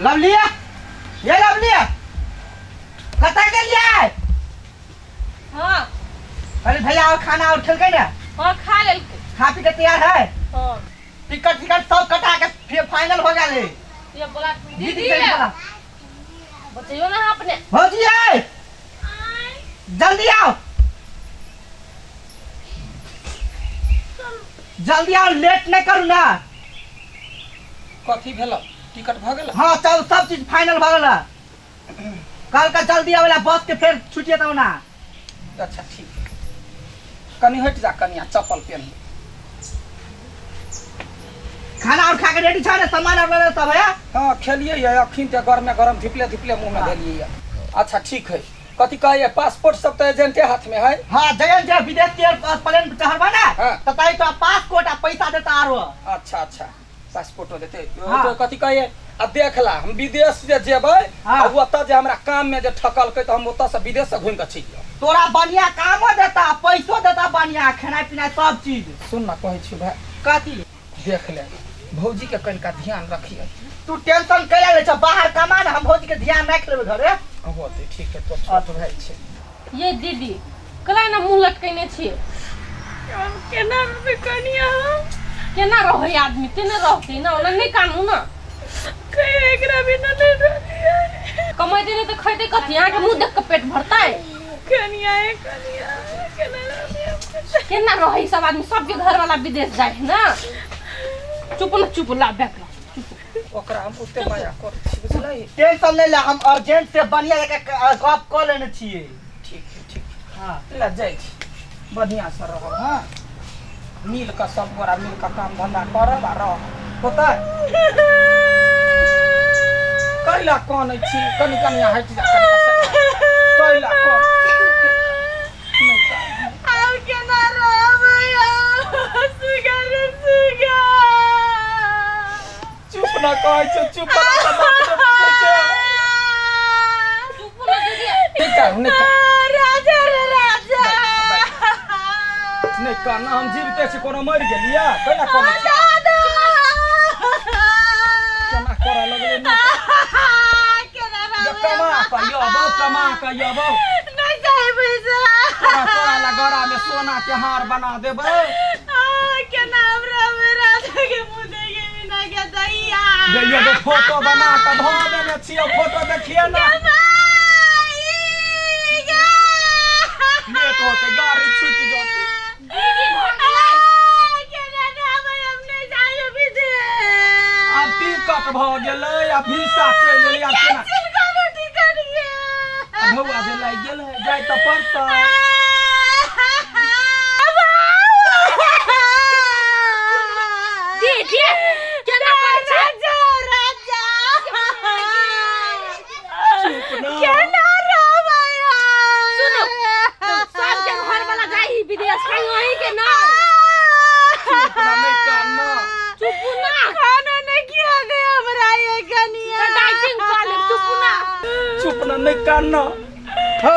Lovely ये lovely कता के लिए हां अरे भैया और खाना और खेल के ना हां खा ले खा पी के तैयार है हां टिकट सब कटा के फिर फाइनल हो गया ले ये बोला दीदी बच्चियों ना अपने भौजी आए जल्दी आओ जल्दी आओ लेट नहीं करू ना कथी भेल टिकट भ गेल हाँ चल सब चीज फाइनल भ गेल कल का जल्दी आवेला बस के फिर छुटिए तो ना अच्छा ठीक कनी हट जा कनिया चप्पल पहन खाना और खा के रेडी छ ना सामान और सब है हां खेलिए ये अखिन ते गरम धिपले मुंह में देलिए अच्छा ठीक है कथी कहे पासपोर्ट सब तो एजेंटे हाथ में है हाँ जगन जे विदेश के प्लेन चढ़बा ना हाँ। तो ताई तो पासपोर्ट आ पैसा देता आरो अच्छा पासपोर्ट देते हाँ। तो कथी कहे आ देखला हम विदेश जे जेबै हाँ। अब ओता जे हमरा काम में जे ठकल के तो हम ओता से विदेश से घूम के छियै तोरा बढ़िया कामो देता पैसो देता बढ़िया खाना पीना सब चीज सुन ना कहै छी भाई कथी देख ले भौजी के कनिका ध्यान रखिए तू टेंशन कैला ले छ बाहर कमा ना हम भौजी के ध्यान रख लेबे घरे होते ठीक है तो छोट भाई छे ये दीदी कला ना मुंह लटकैने छिए केना रे कनिया केना रहै आदमी तेने रहते ना ओना नहीं कानू ना कहे एकरा बिना नहीं रहलिए कमाई देने तो खैते कथि यहां के मुंह देख के पेट भरता है कनिया केना रहै सब आदमी सबके घर वाला विदेश जाए है ना चुप ला बैठ ला ओकरा हम उते माया कर छी बुझलै टेंशन ले ले हम अर्जेंट से बढ़िया एक गप क लेने छिए ठीक हां ला जाय छी बढ़िया से रह हां मिल का सब गोरा मिल का काम धंधा करब आ रह होता कैला कोन छी कनिया हट जा कैला कोन आओ केना रहबै सुगा चुप ना कहै छ चुप ना बात छै चुप ना दीदी ठीक है नहीं राजा का ना हम जीवते छी कोनो मर गेलिया कैला कोन छी केना करा लगले ना कमा कहियो बौ नहीं जाए पैसा तोरा लगरा में सोना के हार बना देबै केना हमरा मेरा के मुंह देखे बिना के दैया जइयो तो फोटो बना के भ देने छियो फोटो देखिए ना लेट होते गाड़ी छूट जाती दीदी भोंडले केना जाबै हमने जायो विदेश अब टिकट भ गेलै आ वीसा चलि गेलै आ केना टिकट ये भौआ जे लागि गेल है जाय त पड़तै दीदी केना कर राजा चुप ना केना रहबै सुनो सब के घर वाला जाई विदेश कहीं वहीं के ना चुप ना नहीं करना चुप ना खाना नहीं किया गया हमरा ये कनिया डाइटिंग कर ले चुप ना नहीं करना हो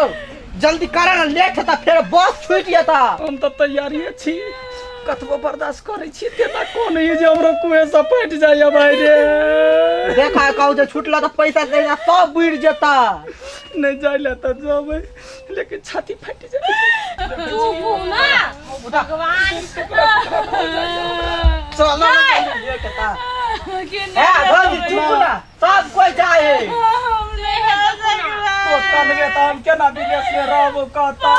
जल्दी करा ना लेट होता फिर बस छूट जाता हम तो तैयारी छी कतबो बर्दाश्त करे छी तेना कोन है जे हमरो कुए से फट जाय भाई रे देखा कहू जे छूटला तो पैसा देना सब बुड़ जाता नहीं जाइले त जबै लेकिन छाती फट जाय चुप ना भगवान चलो ना लेट होता है भौजी चुप ना सब कोई जाए तो कनवे त हम केना विदेश में रहबो कहता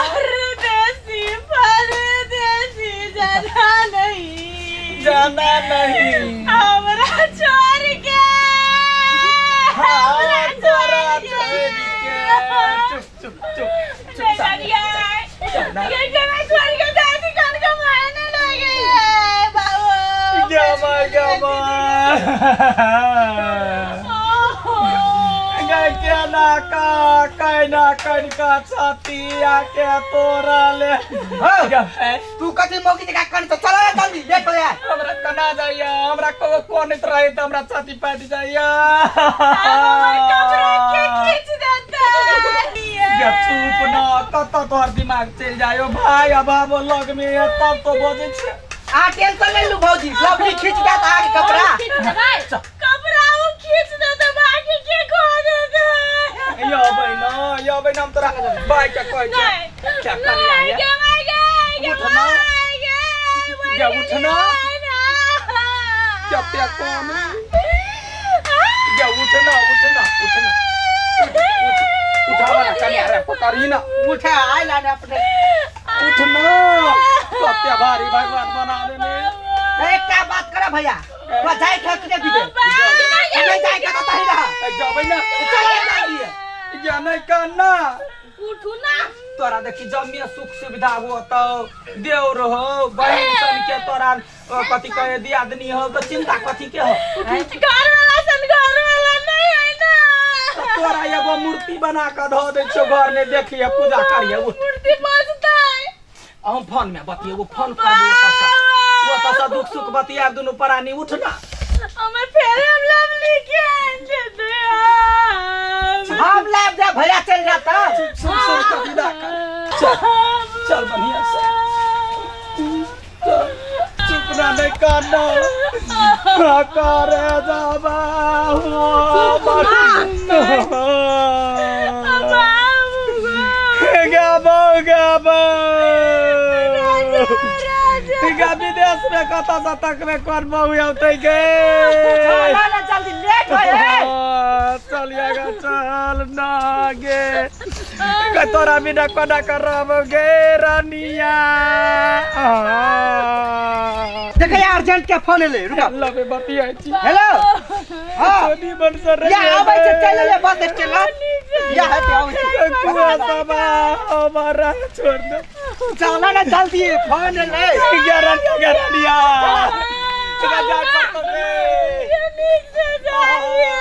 जाना नहीं हमरा छोड़ के हाँ तोरा छोड़ के चुप ये जगह छोड़ के दादी कान का मारने लगे बाबू गमा केना का कैना कनका छतिया के तोरा ले तू कथी मौकी जगह कर तो चलो ना जल्दी लेट हो जाए हमरा कना जाइया हमरा को कोनित रहे त हमरा छाती फट जाइया या चुप ना कत तोहर दिमाग चल जायो भाई अब आबो लग में तब तो बोझे छ आ टेंशन ले लू भौजी लवली खींच दे आगे कपड़ा कपड़ा वो खींच दे तो बाकी जबै नाम तोरा बाय के कहै छै क्या कनिया है उठना क्या उठना क्या पे कौन क्या उठना उठावा ना कनिया रे पकड़ी ना उठे आए लाने अपने उठना सत्य भारी भगवान बना देने एक क्या बात करे भैया तो जाए ठकने भी दे नहीं जाए के तो तही रहा जबै ना चले जाइए या नहीं करना उठू ना तोरा देखी जमी सुख सुविधा हो तो देव रहो बहन सन के तोरा कथी कहे दियादनी हो तो चिंता कथी के हो घर वाला नहीं है ना तोरा एगो मूर्ति बना के धो दे छो घर में देखिए पूजा करिए मूर्ति बसता है हम फोन में बतिए वो फोन करबो वो तसा दुख सुख बतिया दुनु प्राणी उठना हमें फिर हम लव लेके आएंगे तो यार हम लाभ जा भैया चल जाता सुन का विदा कर चल बढ़िया से चुप ना नहीं करना करे जाबा गाबो विदेश में कता तक में करबो होते गे चला जल्दी लेट होए चलिएगा चल ना गे तोरा बिना कोना करब गे रानिया देखे अर्जेंट के फोन ले रुका लबे बतिया छी हेलो हां सोनी बन सर या आबै छै चल ले बस चला या है क्या कुआ सबा हमारा छोड़ दे चला ना जल्दी फोन ले गरनिया चला जा पकड़ ले नीचे जाइए